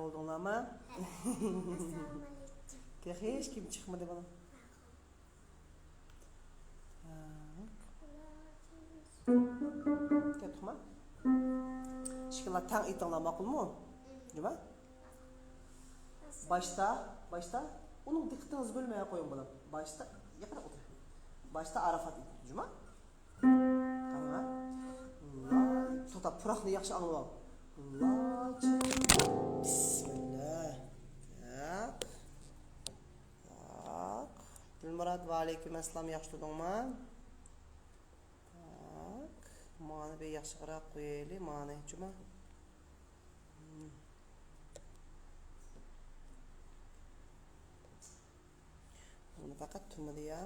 oldunlar mı? Hiç kim çıkmadı bana. Gel tutma. Şıkla tan itanla makul mu? Değil mi? Başta onun dikkatinizi bölmeye koyun bana. Başta yakın otur. Başta Arafat idi, cuma. Tamam. La, tuta purakni yaxşı anlab al. La, bismillah. Tak. Tak. Dilmurad va alaykum assalom, yaxshi turdingmi? Tak. Mana bir yaxshiroq qo'yaylik, mana cuma. Bunu fakat tutmadı ya.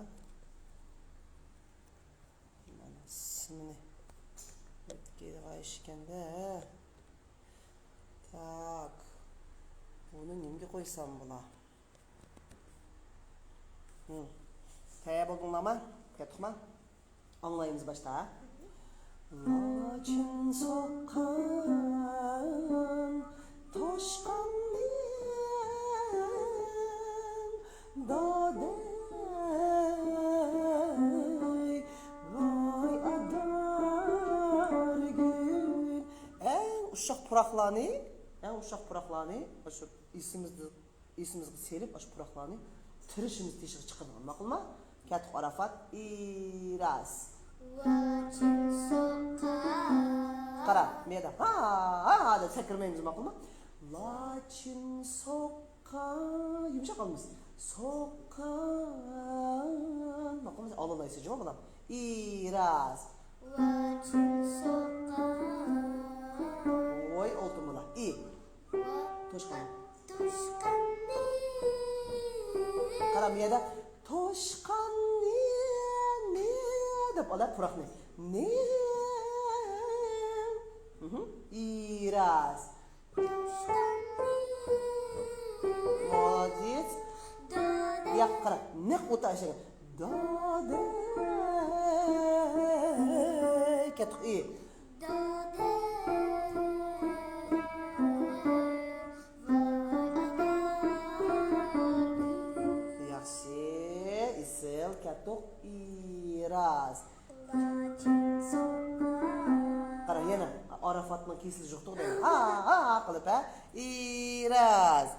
Mana ismini bitkiye qayışkanda. Tak. Bunu nimga qo'ysam bula? Tayyor bo'ldinglarmi? Ketdiqmi? Anglaymiz başta. Laçın soqqan toshqan dodey vay adar gün en uşaq puraqlarni shu esimizga selib shu puraqlarni tirishimiz teshib chiqargan ma'qulmi? Katib Arafat iras qara meda ha deb sakirmaymiz ma'qulmi? Laçın soqqan yumshoq qilamiz. Soqqan ma'qulmi? Olaysiz juma bilan iras laçın soqqan voy oldu bula i toshqan qara meda toshqan ne deb olar puraqni ne iras молодец ya qara ne o'tashing dode ketib i yaxshi isel ketib iras qara yana Arafatning kesili yo'q to'g'ri ha qilib ha iras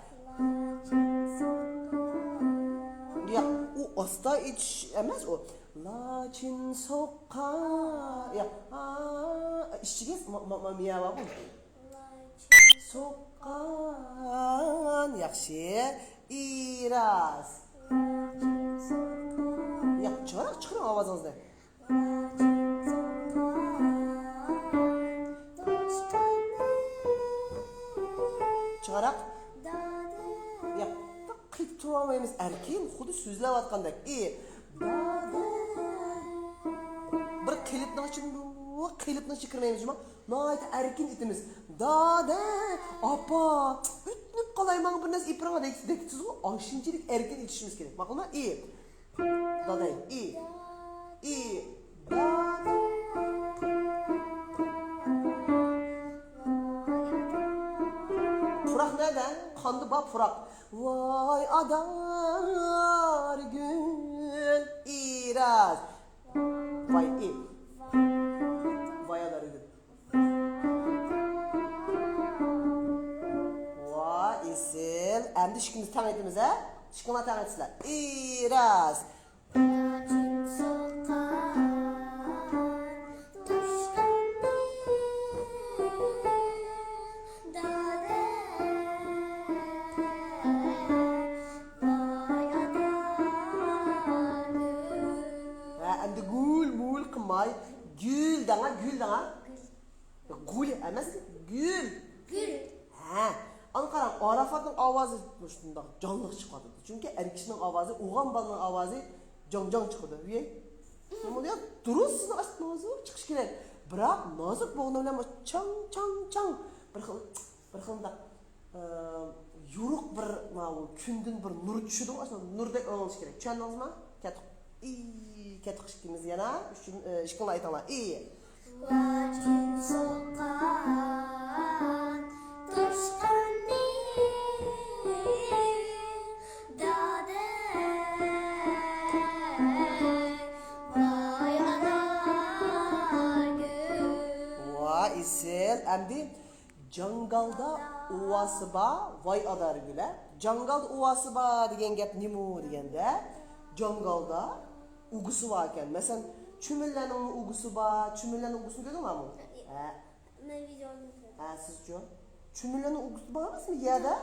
ya u osta iç emas o laçın soqqan ya işçigiz miya var bu soqqan yaxshi iras ya chiqaring ovozingizni chiqaroq ya qilib turolmaymiz erkin xuddi so'zlayotgandek bir qilibni kirmaymiz juma noyat erkin itimiz dada apa ütnib qolayman bir narsa ipranga deksiz u oshinchilik erkin itishimiz kerak ma'qulmi daday dada Purak nereden? Kandı bak purak. Vay adar gün iraz. Vay Vay adar gün. Vay isil. Emdi şıkkımızı tam etimiz ha? Şıkkıma tam etsinler. İraz. Gül dana. Gül emas gül. Ha. Ana qarang, Arafatning ovozi shunda jonliq chiqadi. Chunki erkishning ovozi, o'g'on bolaning ovozi jon chiqadi. Nima deyapti? Durust sizni nozik chiqish kerak. Biroq nozik bo'lgani bilan chang. Bir xilda yo'riq bir kundan bir nur tushidi, aslida nurdek o'ynash kerak. Tushundingizmi? Ketib qishkimiz yana ishqilni aytinglar. Laçın soqqan toshqan Endi jangalda ovası ba, vay adarı güle. Jangalda ovası ba degen gap nima degende, jangalda ugusu var ekan. Mesela çümüllenin ugusu ba, çümüllenin ugusunu gördün mü? Ben videonu Ha, sizce? Çümüllenin ugusu bağımız mı yerde?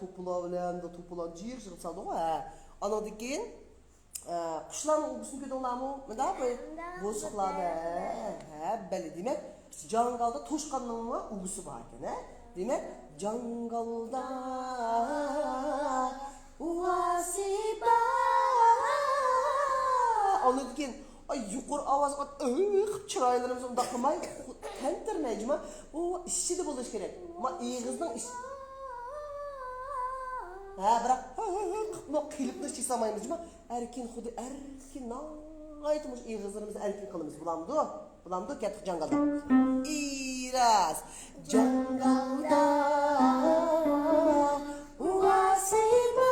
Topula bilen de topula cir çıkıp saldı o. Anadan keyin kuşların uygusunu gördüңlar mı? Mında böyle bozuklarda. Belli demek. Jangalda toşqanның uygusu var ekan. Demek jangalda uyası var. Anadan keyin yuqori ovozga chiroylarimiz unda qilmay tantirmayjima. U ishida bo'lish kerak. Ma eg'izning ish bırak qilibni chiqsamaymiz-mi? Erkin xuddi erkin aytmış eg'izlarimiz erkin qilamiz. Bulamdı ketdik jangalda. İras jangalda uasiba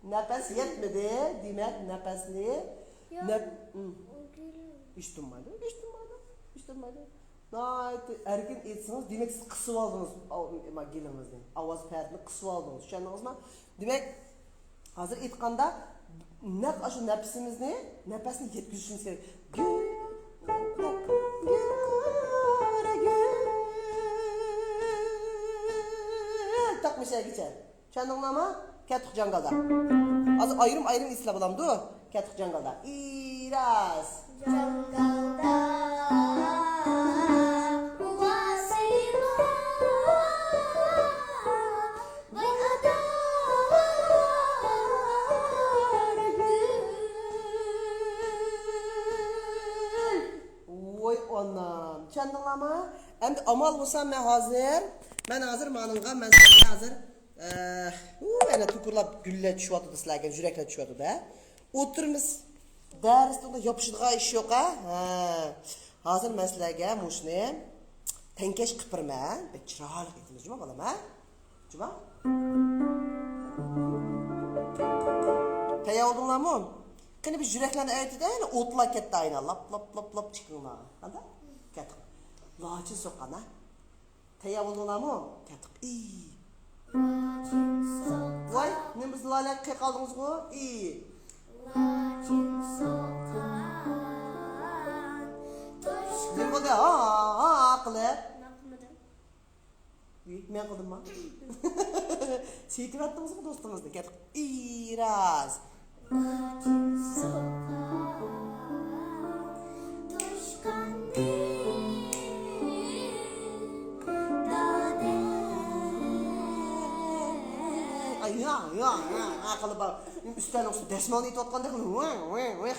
nefes yetmedi, demek nefesli. İş durmaydı. Erken etsiniz, demek siz kısıp aldınız gelinizden. Avaz payetini kısıp aldınız. Şanınız mı? Demek hazır etkanda şu nefesimizni, nefesini yetkizişiniz gerek. Takmışlar geçer. Şanınız mı? Kettik jangalda. Hazır ayrım isla bulamdı. Kettik jangalda. İras. jangalda Oy onam. Çandılama. Endi amal olsam ben hazır. Ben hazır manımga, ben hazır. Ana tukurlab gülle tushyotydi sizlarga, yuraklar tushyotydi da. O'tirmiz. Darsda yopishadigan ish yo'q a. Hozir men sizlarga mushni tenkash qilib birman. Chiroyli aytamiz, juma bolam a? Juma? Tayyor oldinglarmi? Qani biz yuraklarni aytdi-da, o'tlar ketdi ayna, lap chiqinglar. Qanda? Ketdik. Lochin soqqan a. Tayyor oldinglarmi? Ketdik. Vay, ne biz lalak kaldınız mı? İyi. Ne bu da? Akıllı. Ben kıldım mı? Seyitip attınız mı dostunuzda? Geldik. İraz. Ya, akıllı bak. Üstten olsun desmanı it atkan dekil.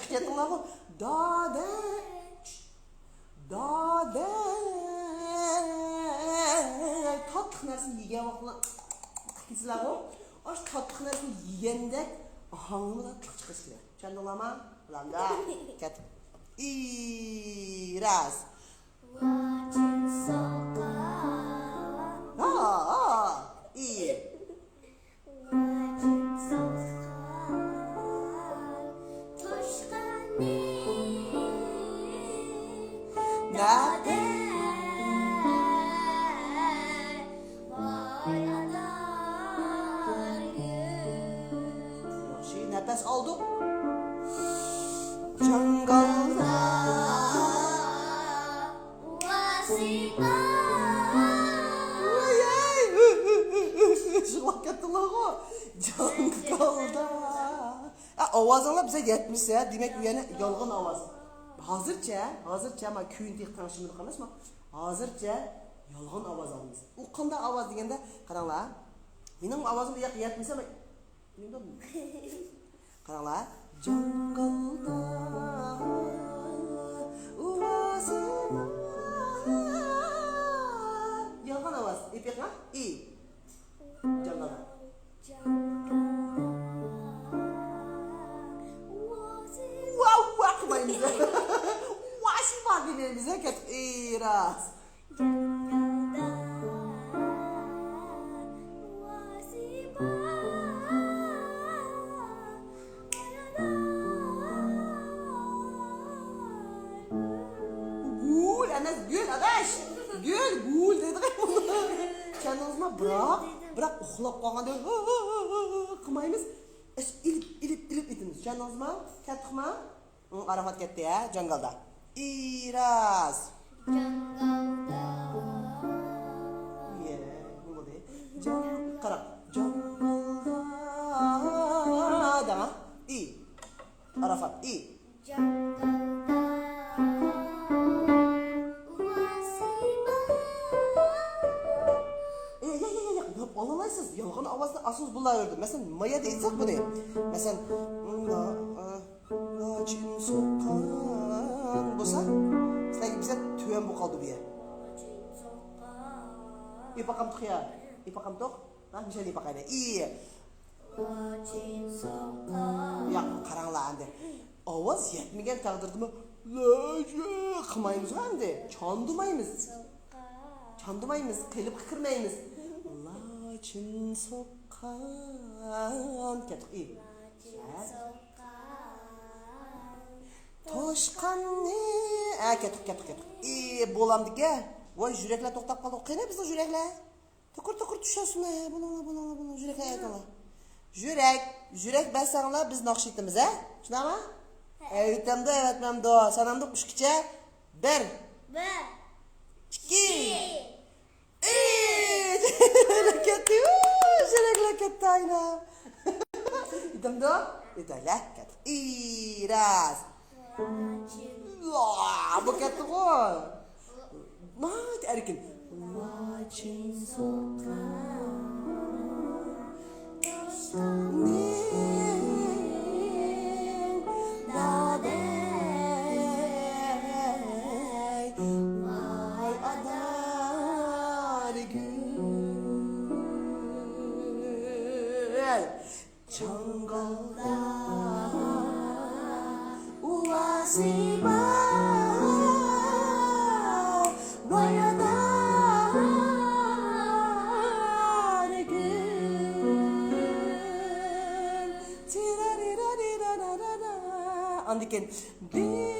Hikayetin lafı. Dade. Tatlı nersini yiyen vakına. Kizler bu. Aş tatlı nersini yiyendek. Ahangımı da tık çıkışlı. Çandılama. Ulan da. Ket. İraz. İyi. Nefes aldık. Jangalda Şılak ettiler o. Jangalda. Avazınla bize yetmiş ya. Demek yani yalgın avaz. Hazırca ama köyün tek tanışımını kalmaz mı? Hazırca yalgın avaz alınız. O kanda avaz degende qaranglar. Benim avazım yetmese ama bilmiyorum mu? Qaranglar. Jangalda uvasına yalgın avaz. İpek ha? İyi. Jangalda. Wow, bize. Wasi var bize ket İraz. gul dedi. Tushundingizmi? Biroq uxlab qolganda qilmaymiz. İlip etimiz. Tushundingizmi? Ketdikmi? Arafat ketdi ya, jangalda. İraz. Jangalda. Bu bo'ldi. Qarab. Jangalda. Dama. Arafat. Jangalda. Olamaysiz. Yolg'on ovozda asosiy bo'laverdi. Masalan, maya deysak buni. Masalan, lochin soqqan bo'lsa, sizlarga biza tuyan bu qoldi bu yer. İpaqam tıxya. İpaqam toq. Ha, misal ipaqayda. Lochin soqqan. Ya, qaranglar endi. Ovoz yetmagan taqdirdami? Loja qilmaymiz endi. Çandırmaymiz, qilib qirmaymiz. Lochin soqqan. Ketdik. Toshqanni. Ketdik. Bo'lamdi-ku. Voy, yuraklar to'xtab qoldi. Qani bizning yuraklar? Tukur tushasizmi? Buni yuraklar aytinglar. Yurak basanglar biz naqshitimiz, ha? Shunaqmi? Aytamda, aytmamda. Sanamda qushkicha 1 2 ketdi. Yuraklar ketdi ayna. Aytamda? Aytaylar, ketdi. İraz. Bu ketdi-ku. Mat erkin. Lochin soqqan. Vay adar gül. Jangalda. Uvasiba. Andiken bir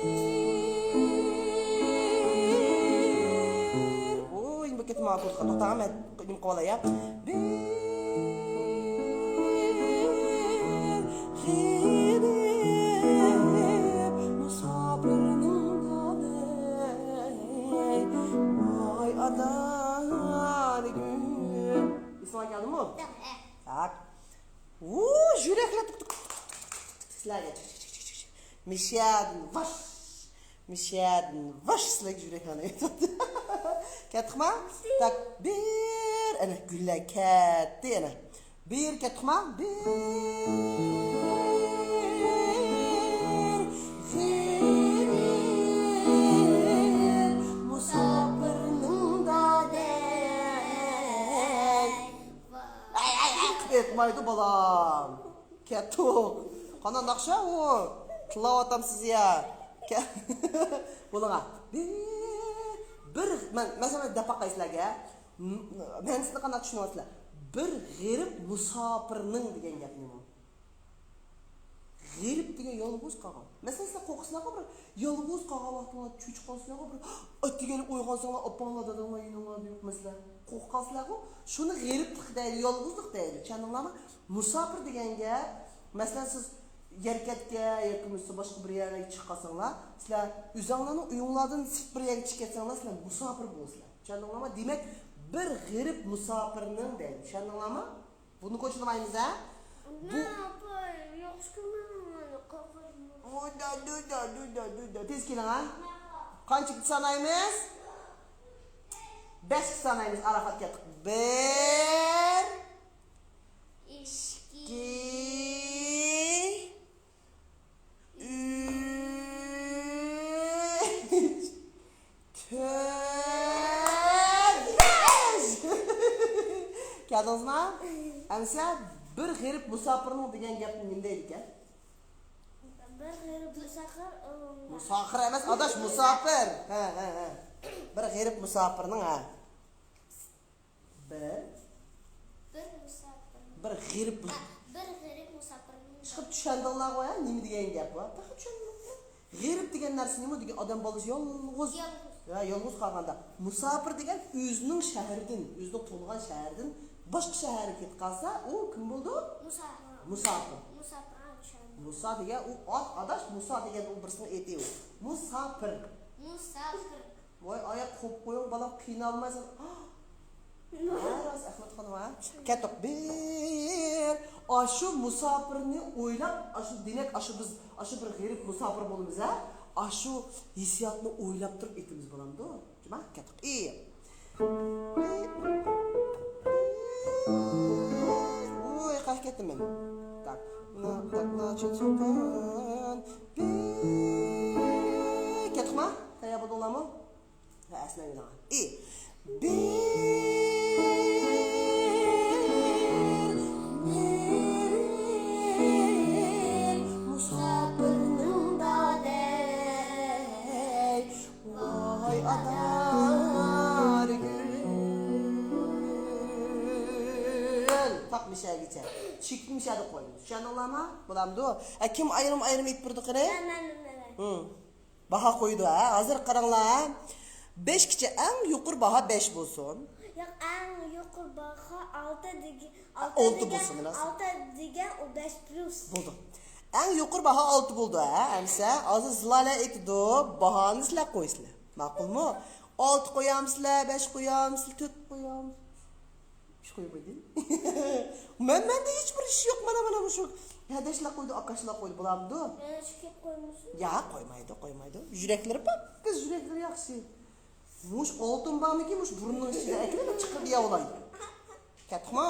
oy buket ma'qul to'xtag'am nim qolay ya bir g'irib musofirning dalay voy adar gul ismga keldimi? Tak. Yuraklar sizlarga Mishadin vash sizlarga yuraklarni aytadi. Ketdikmi? Tak, bir ana gullar ketdi ana. Bir ketdikmi? Bir musofirning daday. Etmaydi balam. Ketdik. Qana naqsha o. Tilavatam siz ya. Bunaqa. Bir masalan dapaqaysizlarga. Men sizni qanday tushunyapsizlar? Bir g'irib musofirning degan gapni. G'irib degan yolg'iz qolgan. Masalan sizlar qo'rqsizlarmi bir yolg'iz qolgan vaqtda cho'chib qolsizlarmi bir attigan uyg'onsanglar opanglar dadanglar yininglar deb yo'qmasizlar. Qo'rqib qolsizlarmi? Shuni g'iriblik deydi, yolg'izlik deydi. Tushundinglarmi? Musofir deganga masalan siz yerkatga yoki boshqa bir yerga chiqib qolsanglar, sizlar o'zinglarning uyinglardan sip bir yerga chiqib ketsanglar, sizlar musofir bo'lsizlar. Tushundinglarmi? Demak, bir g'irib musofirning deydi. Tushundinglarmi? Buni ko'chirmaymiz, ha? Bu Yaxshi ko'rmayman, qo'rqmayman. Tez keling, ha? Qancha sanaymiz? 5 sanaymiz. Arafat ketdik. 1 Keldingizmi? Amsa bir g'irib musofirning degan gapni nima deydi ekan? Bir g'irib musofir. Musofir emas, adash musofir. Ha. Bir g'irib musofirning ha. Bir musofir. Bir g'irib musofirning. chiqib tushundinglar-ku, nima degan gap bu? Faqat tushundingmi? G'irib degan narsa nima degan odam bolasi yolg'iz. Ya yolg'iz qolganda musofir degan o'zining shahridan, o'zining tug'ilgan shahridan boshqa shaharga ketib qolsa, u kim bo'ldi? Musafir. Musofir. Musafir Alişan. Musa degan u adash Musa degan u birisini aytdi. Musofir. Musafir. Voy oyoq qo'yib qo'ying balam qiynalmaysan. Ras Ahmad xonim ha. Ketib bir ashu musofirni o'ylab, ashu demak ashu biz ashu bir g'arib musofir bo'lamiz ha. Ashu hissiyotni o'ylab turib aytamiz bo'lamdi. Nima? Ketib. Oy, qayerga ketdim men? Tak. Ketibmi? Tayyor bo'ldinglarmi? Ha, asnanglar. Musafirning dadey, voy adar gül. Takmışagicha. Chikmishadi qo'ydi. Tushundinglarmi? Bo'lamdi. Kim ayrim aytib turdi qani? Baha qo'ydi ha. Hozir qaranglar. 5 kicha eng yuqori baho 5 bo'lsin. Yo'q, eng yuqori baho 6 degan 6 bo'lsin, emas. 6 degan u 5 plus. Bo'ldi. Eng yuqori baho 6 bo'ldi ha. Amsa hozir sizlarga aytdi, bahoni sizlar qo'ysizlar. Ma'qulmi? 6 qo'yamsizlar, 5 qo'yamsizlar, 4 qo'yamiz. Ish qo'yib qo'yding. Menda hech bir ish yo'q, mana shu. Hadashlar qo'ydi, akashlar qo'ydi, bo'lamdi. Shu kep qo'ymusiz? Ya, qo'ymaydi. Yuraklari pokka, yuraklari yaxshi. Mush oltin bormiki, mush burnining ichida aklab chiqib yeyoladi. Ketma.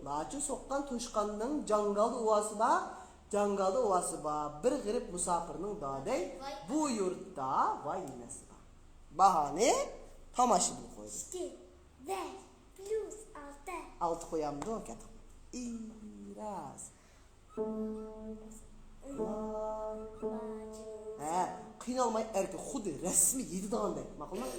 Ba'chi so'qqan to'shqanning jangalda ovasi bor, bir g'irib musofirning dadey bu yurtda voy nimasi bor. Bahoni tomoshabin qo'ydi. 2 5 plus 6. 6 qo'yamdi, ketma. Ras. Ha, qiynalmay erki xuddi rasmiy yedidigandek. Ma'qulmi?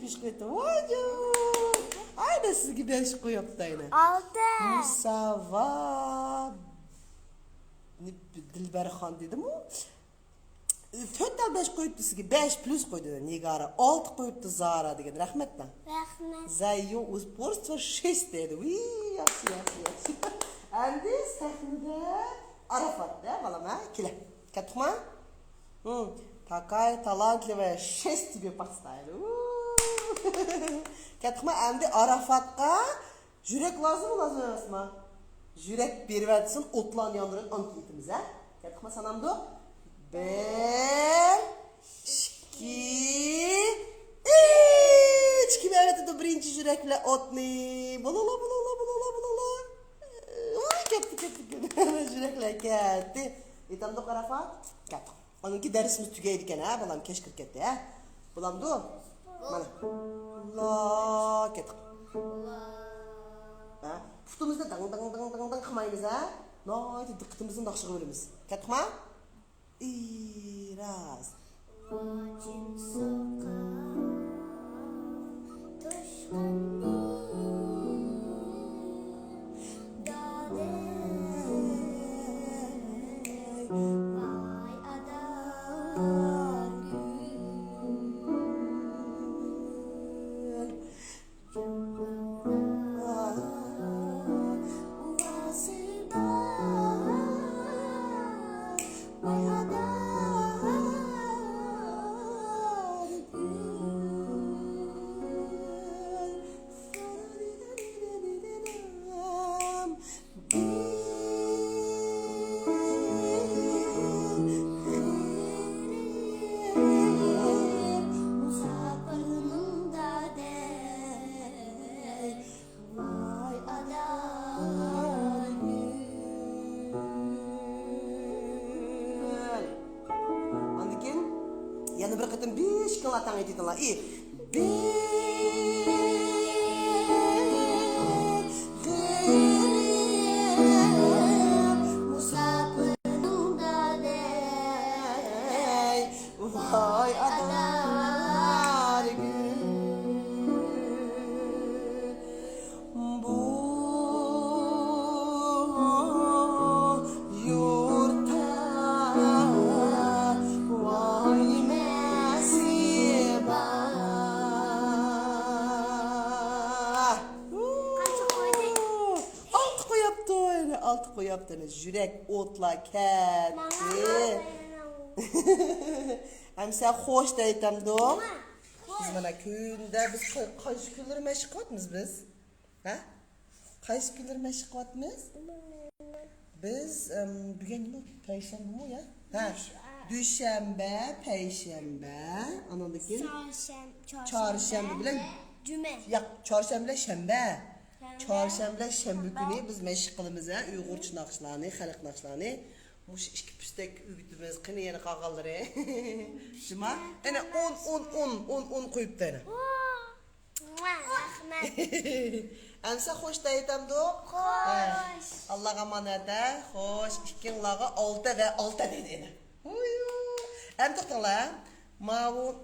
Beş qo'ydi. Voyjo. Ayda sizga 5 qo'yibdi ayna. 6. Musava Dilbarxon dedim-u. To'rtdan 5 qo'yibdi sizga, 5 plus qo'ydi Nigara, 6 qo'yibdi Zara degan. Rahmatdan. Rahmat. Zayo упорство 6 dedi. Yaxshi. Endi sahnada Arafatda balama kela. Ketdikmi? Такая талантливая 6 тебе поставили. Ketdikmi? Endi Arafatga yurak lozim emasmi? Yurak berib atsin, o'tlarni yondirib anketimiz, ha? Ketdikmi sanamdi? 1 2 3 kim aytdi birinchi yurak bilan o'tni? Bulala. Ketdi. Yuraklar ketdi. Aytamdi Arafat? Ketdi. Onunki dersimiz tugaydi ekan, ha, balam kech kirib ketdi, ha. Bo'lamdi? Mana. Allah ketdi. Ha? Putumizda dang qilmaymiz, ha? Noyda diqqatimizni naqshiga bo'lamiz. Ketdikmi? Ras. Yana bir kıtım 5 kılatang editala. Vay adar gül bu yurtta vay nasiba. Altı koyaptı öyle, altı koyaptı. Jürek otla ketti. Hem sen hoş deytem do. Biz mana köyünde biz kaç günler meşgul etmiz biz? Ha? Kaç günler meşgul etmiz? Biz bugün ne? Perşembe mi ya? Ha? Düşembe, Perşembe, anladın? Çarşembe bilen Cüme. ya çarşembe şembe. Çarşembe şembe günü biz meşgulimiz ha. Uygur çınakçılarını, halk nakçılarını. Muş iki pistek ügütümüz kını yeni kağalları. Şuma. Ene 10 koyup tane. Rahmet. Emse hoş deytem do. Hoş. Allah'a emanet et. Hoş. İkin lağa 6 ve 6 dedi. Em toktala. Ma bu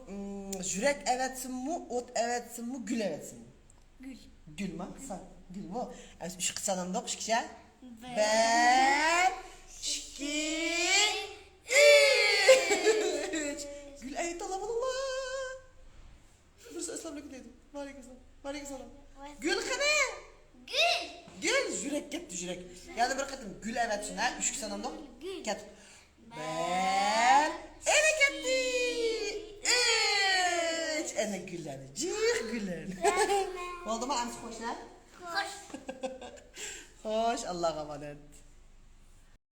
jürek evetsin mi, ot evetsin mi, gül evetsin mi? Gül. Gül mü? Sen gül mü? Em şu kısadan da kışkışa. Ben 2 3 Gül ayet alamallah. Bir selamünaleyküm dedim. Aleykümselam. Gül kene. Gül. Gül jürek gitti jürek. Yani bir kıtım gül evetsin ha. 3 kısadan da. Gül. Ket. Ben eve gitti. 3 ene güllerini. Cık güllerini. Oldu mu? Amsi hoşlar. Hoş. Hoş. Allah'a emanet.